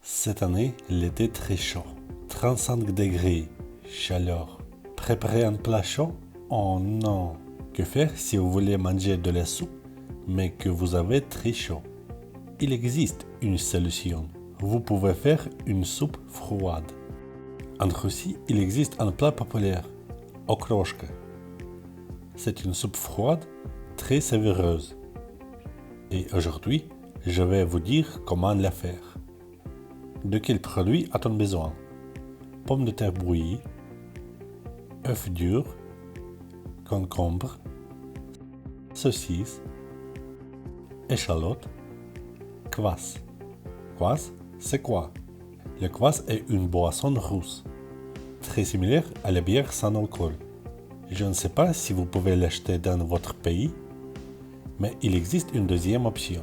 Cette année, l'été est très chaud. 35 degrés, chaleur. Préparer un plat chaud? Oh non! Que faire si vous voulez manger de la soupe, mais que vous avez très chaud? Il existe une solution. Vous pouvez faire une soupe froide. En Russie, il existe un plat populaire, okroshka. C'est une soupe froide, très savoureuse. Et aujourd'hui, je vais vous dire comment la faire. De quels produits a-t-on besoin? Pommes de terre bouillies, œufs durs, concombre, saucisses, échalotes, kvass. Kvass, c'est quoi? Le kvass est une boisson rousse, très similaire à la bière sans alcool. Je ne sais pas si vous pouvez l'acheter dans votre pays, mais il existe une deuxième option,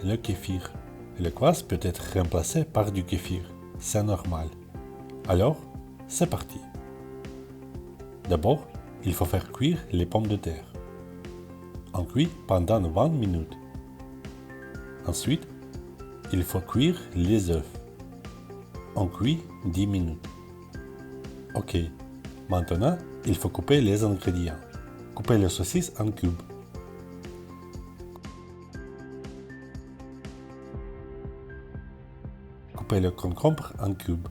le kéfir. Le kvass peut être remplacé par du kéfir, c'est normal. Alors, c'est parti. D'abord, il faut faire cuire les pommes de terre. On cuit pendant 20 minutes. Ensuite, il faut cuire les œufs. On cuit 10 minutes. Ok, maintenant, il faut couper les ingrédients. Coupez les saucisses en cubes. Coupez le concombre en cubes.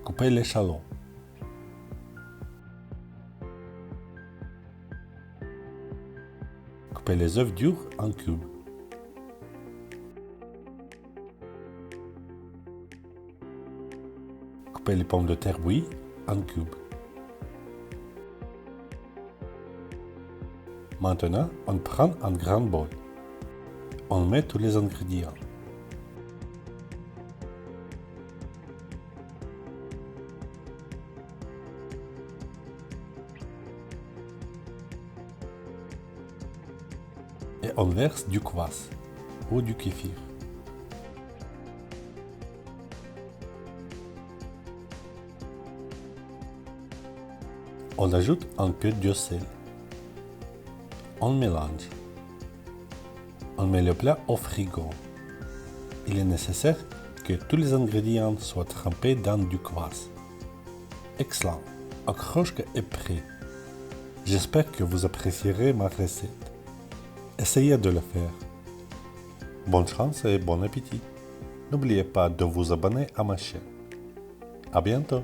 Coupez l'échalote. Coupez les œufs durs en cubes. Coupez les pommes de terre bouillies en cubes. Maintenant, on prend un grand bol. On met tous les ingrédients. Et on verse du kvass ou du kéfir. On ajoute un peu de sel. On mélange. On met le plat au frigo. Il est nécessaire que tous les ingrédients soient trempés dans du kvass. Excellent, okroshka est prêt. J'espère que vous apprécierez ma recette. Essayez de le faire. Bonne chance et bon appétit. N'oubliez pas de vous abonner à ma chaîne. À bientôt.